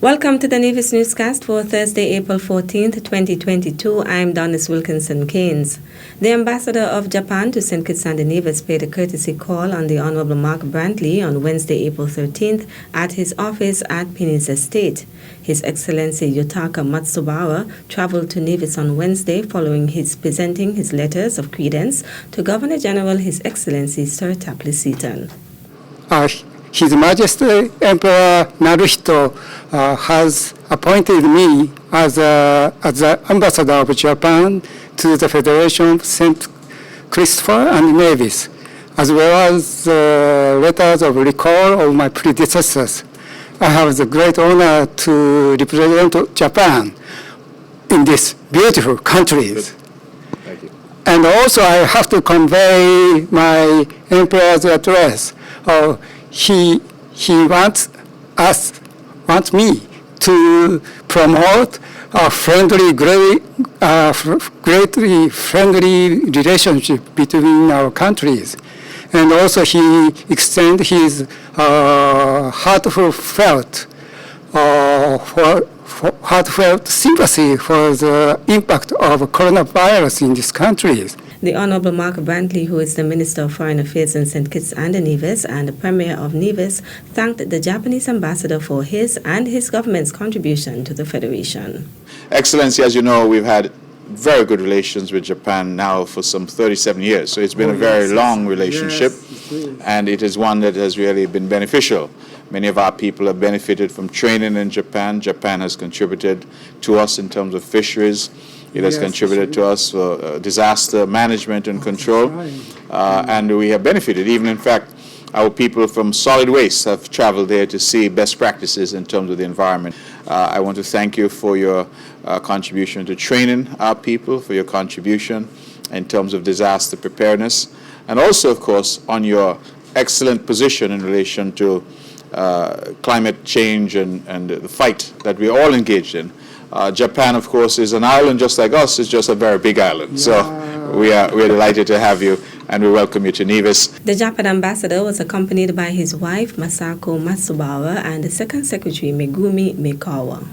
Welcome to the Nevis Newscast for Thursday, April 14th, 2022. I'm Donis Wilkinson Keynes. The ambassador of Japan to St. Kitts and Nevis paid a courtesy call on the Honorable Mark Brantley on Wednesday, April 13th at his office at Penny's Estate. His Excellency Yutaka Matsubawa traveled to Nevis on Wednesday following his presenting his letters of credence to Governor General His Excellency Sir Tapley Seaton. His Majesty Emperor Naruhito has appointed me as the ambassador of Japan to the Federation of St. Christopher and Nevis, as well as letters of recall of my predecessors. I have the great honor to represent Japan in these beautiful countries. Thank you. And also I have to convey my emperor's address. He wants me to promote a greatly friendly relationship between our countries. And also he extends his heartfelt sympathy for the impact of coronavirus in these countries. The Honorable Mark Brantley, who is the Minister of Foreign Affairs in St. Kitts and Nevis and the Premier of Nevis, thanked the Japanese ambassador for his and his government's contribution to the Federation. Excellency, as you know, we've had very good relations with Japan now for some 37 years. So it's been a very long relationship, and it is one that has really been beneficial. Many of our people have benefited from training in Japan. Japan has contributed to us in terms of fisheries. It has contributed to us for disaster management and control, and we have benefited. Even, in fact, our people from solid waste have traveled there to see best practices in terms of the environment. I want to thank you for your contribution to training our people, for your contribution in terms of disaster preparedness, and also, of course, on your excellent position in relation to climate change and the fight that we are all engaged in. Japan, of course, is an island just like us. It's just a very big island. Yeah. So we're delighted to have you, and we welcome you to Nevis. The Japan ambassador was accompanied by his wife, Masako Matsubawa, and the Second Secretary, Megumi Mekawa.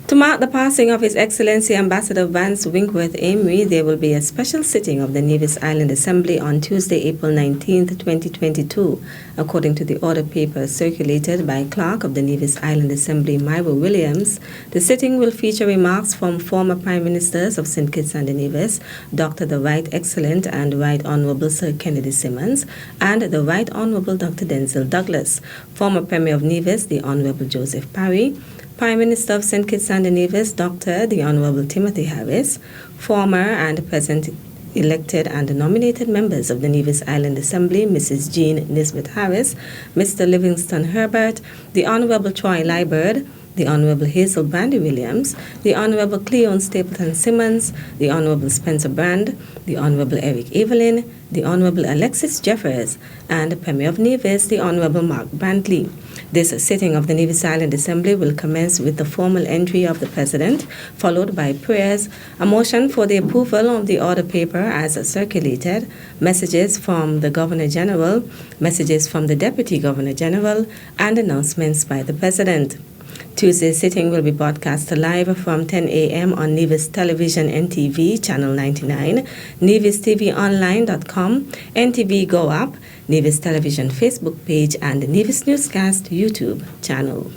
To mark the passing of His Excellency Ambassador Vance Winkworth Amory, there will be a special sitting of the Nevis Island Assembly on Tuesday, April 19, 2022. According to the order paper circulated by Clerk of the Nevis Island Assembly, Myra Williams, the sitting will feature remarks from former Prime Ministers of St. Kitts and Nevis, Dr. the Right Excellent and Right Honorable Sir Kennedy Simmons, and the Right Honorable Dr. Denzil Douglas, former Premier of Nevis, the Honorable Joseph Parry, Prime Minister of St. Kitts and Nevis, Dr. the Honorable Timothy Harris, former and present elected and nominated members of the Nevis Island Assembly, Mrs. Jean Nisbet Harris, Mr. Livingston Herbert, the Honorable Troy Liburd, the Honorable Hazel Brandy Williams, the Honorable Cleon Stapleton Simmons, the Honorable Spencer Brand, the Honorable Eric Evelyn, the Honorable Alexis Jeffers, and the Premier of Nevis, the Honorable Mark Brantley. This sitting of the Nevis Island Assembly will commence with the formal entry of the President, followed by prayers, a motion for the approval of the order paper as circulated, messages from the Governor General, messages from the Deputy Governor General, and announcements by the President. Tuesday's sitting will be broadcast live from 10 a.m. on Nevis Television NTV, Channel 99, NevisTVOnline.com, NTV Go Up, Nevis Television Facebook page, and Nevis Newscast YouTube channel.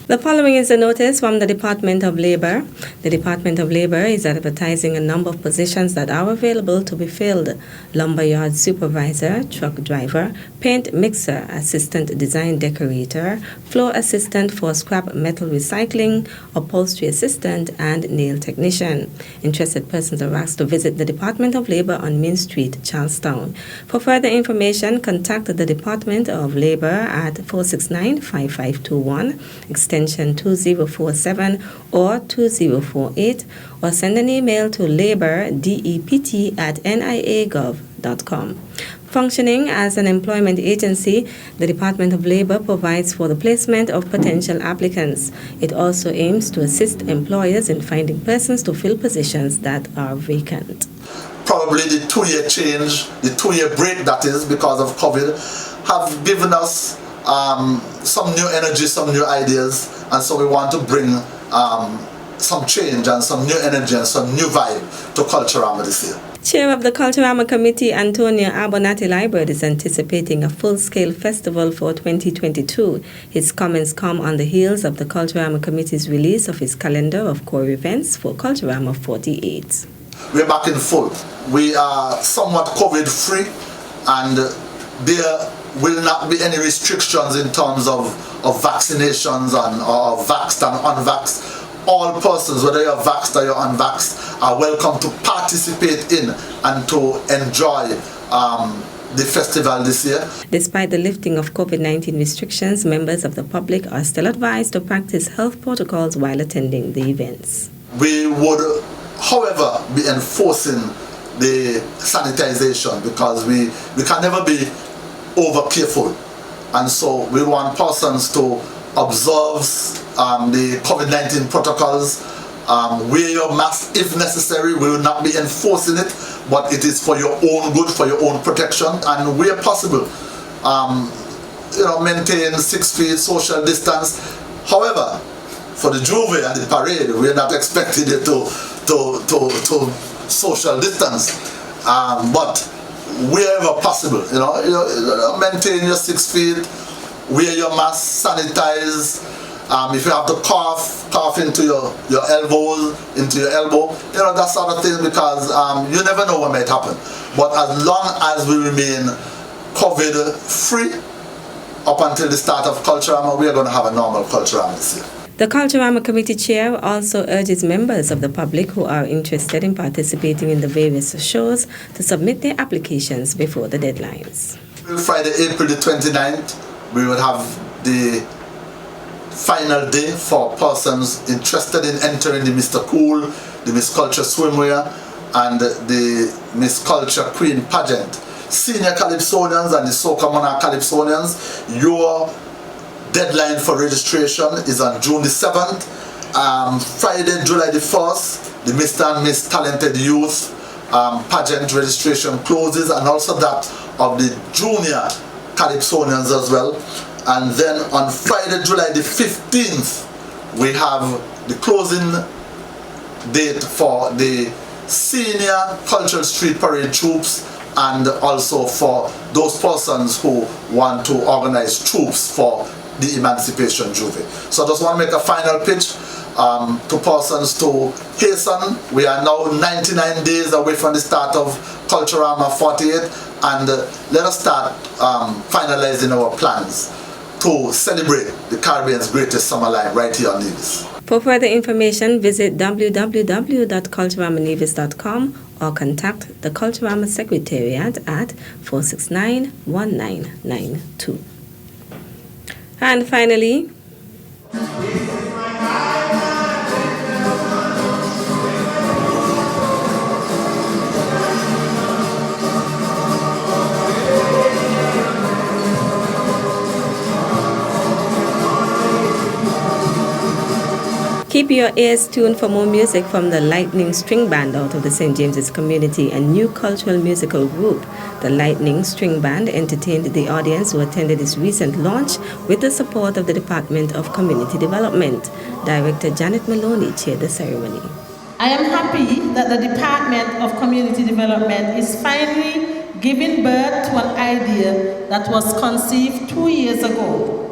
The following is a notice from the Department of Labor. The Department of Labor is advertising a number of positions that are available to be filled: lumberyard supervisor, truck driver, paint mixer, assistant design decorator, floor assistant for scrap metal recycling, upholstery assistant, and nail technician. Interested persons are asked to visit the Department of Labor on Main Street, Charlestown. For further information, contact the Department of Labor at 469-5521, extension 2047 or 2048, or send an email to labordept@nia.gov.com. Functioning as an employment agency, the Department of Labor provides for the placement of potential applicants. It also aims to assist employers in finding persons to fill positions that are vacant. Probably the 2-year change, the 2-year break that is because of COVID, have given us some new energy, some new ideas, and so we want to bring some change and some new energy and some new vibe to Culturama this year. Chair of the Culturama Committee, Antonio Abonati-Library, is anticipating a full-scale festival for 2022. His comments come on the heels of the Culturama Committee's release of his calendar of core events for Culturama 48. We're back in full. We are somewhat COVID-free, and there will not be any restrictions in terms of vaccinations or vaxxed and unvaxxed. All persons, whether you're vaxxed or you're unvaxxed, are welcome to participate in and to enjoy the festival this year. Despite the lifting of COVID-19 restrictions, members of the public are still advised to practice health protocols while attending the events. We would, however, be enforcing the sanitization because we can never be over careful, and so we want persons to observe the COVID-19 protocols, wear your mask if necessary. We will not be enforcing it, but it is for your own good, for your own protection, and where possible, maintain 6 feet social distance. However, for the Juve and the parade, we are not expecting it to social distance, but wherever possible, maintain your 6 feet, wear your mask, sanitize. If you have to cough into your elbows, into your elbow, that sort of thing, because you never know what might happen. But as long as we remain COVID-free up until the start of Culturama, we are going to have a normal Culturama this year. The Culturama Committee Chair also urges members of the public who are interested in participating in the various shows to submit their applications before the deadlines. Friday, April the 29th, we will have the final day for persons interested in entering the Mr. Cool, the Miss Culture Swimwear, and the Miss Culture Queen Pageant. Senior Calypsonians and the Soca Monarch Calypsonians, your deadline for registration is on June the 7th. Friday, July the 1st, the Mr. and Miss Talented Youth pageant registration closes, and also that of the Junior Calypsonians as well. And then on Friday, July the 15th, we have the closing date for the Senior Cultural Street Parade troops, and also for those persons who want to organize troops for the Emancipation Juve. So I just want to make a final pitch to persons to hasten. We are now 99 days away from the start of Culturama 48, and let us start finalizing our plans to celebrate the Caribbean's greatest summer line right here on Nevis. For further information, visit www.culturamanevis.com or contact the Culturama Secretariat at 469-1992. And finally, keep your ears tuned for more music from the Lightning String Band out of the St. James's community, a new cultural musical group. The Lightning String Band entertained the audience who attended its recent launch with the support of the Department of Community Development. Director Janet Maloney chaired the ceremony. I am happy that the Department of Community Development is finally giving birth to an idea that was conceived 2 years ago.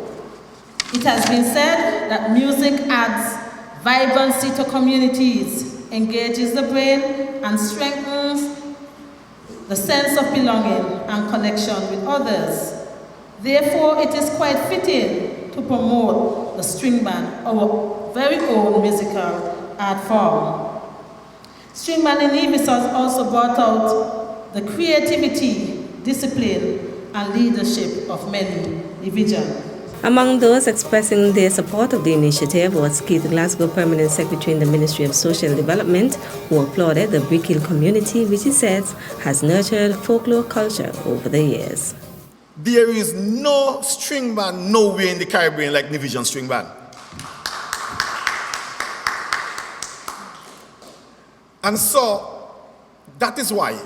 It has been said that music adds vibrancy to communities, engages the brain, and strengthens the sense of belonging and connection with others. Therefore, it is quite fitting to promote the string band, our very own musical art form. String band in Nevis has also brought out the creativity, discipline, and leadership of many divisions. Among those expressing their support of the initiative was Keith Glasgow, Permanent Secretary in the Ministry of Social Development, who applauded the Brick Hill community, which he says has nurtured folklore culture over the years. There is no string band nowhere in the Caribbean like Nevision String Band. And so, that is why,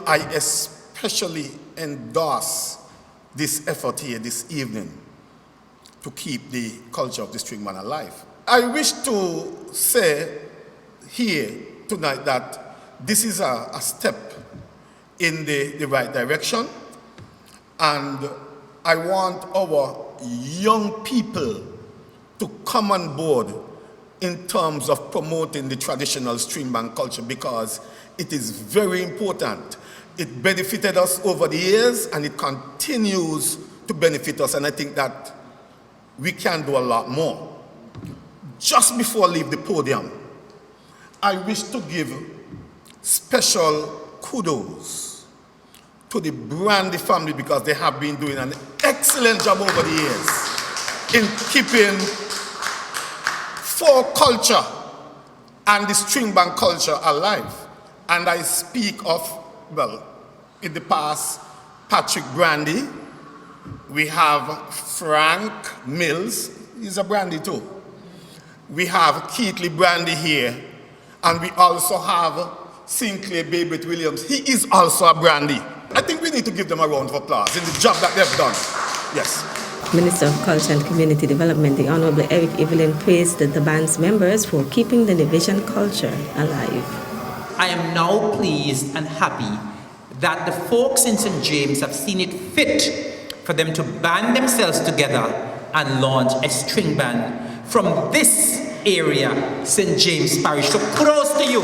I especially endorse this effort here this evening to keep the culture of the string band alive. I wish to say here tonight that this is a step in the right direction, and I want our young people to come on board in terms of promoting the traditional string band culture, because it is very important. It benefited us over the years and it continues to benefit us, and I think that we can do a lot more. Just before I leave the podium, I wish to give special kudos to the Brandy family, because they have been doing an excellent job over the years in keeping folk culture and the string band culture alive. And I speak of, well, in the past, Patrick Brandy. We have Frank Mills, he's a Brandy too. We have Keithley Brandy here, and we also have Sinclair Babbitt Williams. He is also a Brandy. I think we need to give them a round of applause in the job that they've done. Yes. Minister of Culture and Community Development, the Honorable Eric Evelyn, praised the band's members for keeping the Nevisan culture alive. I am now pleased and happy that the folks in St. James have seen it fit for them to band themselves together and launch a string band from this area, St. James Parish. So kudos to you.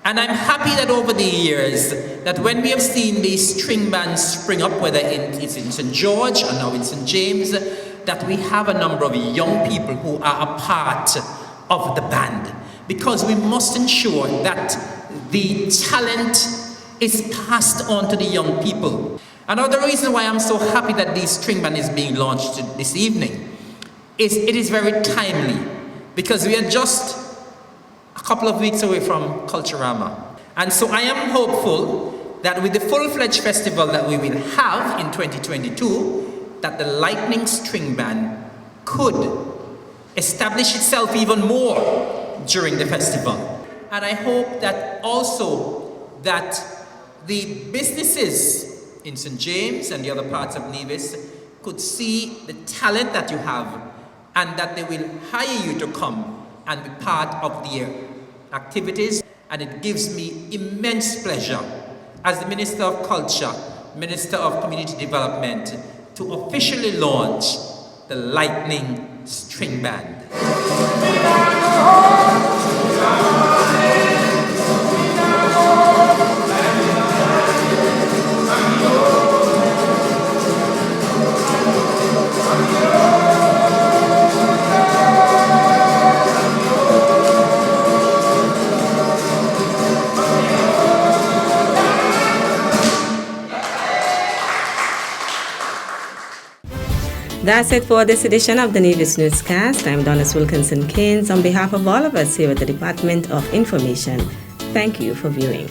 And I'm happy that over the years, that when we have seen these string bands spring up, whether it's in St. George or now in St. James, that we have a number of young people who are a part of the band. Because we must ensure that the talent is passed on to the young people. Another reason why I'm so happy that this string band is being launched this evening is it is very timely, because we are just a couple of weeks away from Culturama. And so I am hopeful that with the full-fledged festival that we will have in 2022, that the Lightning String Band could establish itself even more during the festival. And I hope that also that the businesses in St. James and the other parts of Nevis could see the talent that you have, and that they will hire you to come and be part of their activities. And it gives me immense pleasure as the Minister of Culture, Minister of Community Development, to officially launch the Lightning String Band. That's it for this edition of the Nevis Newscast. I'm Donis Wilkinson Keynes on behalf of all of us here at the Department of Information. Thank you for viewing.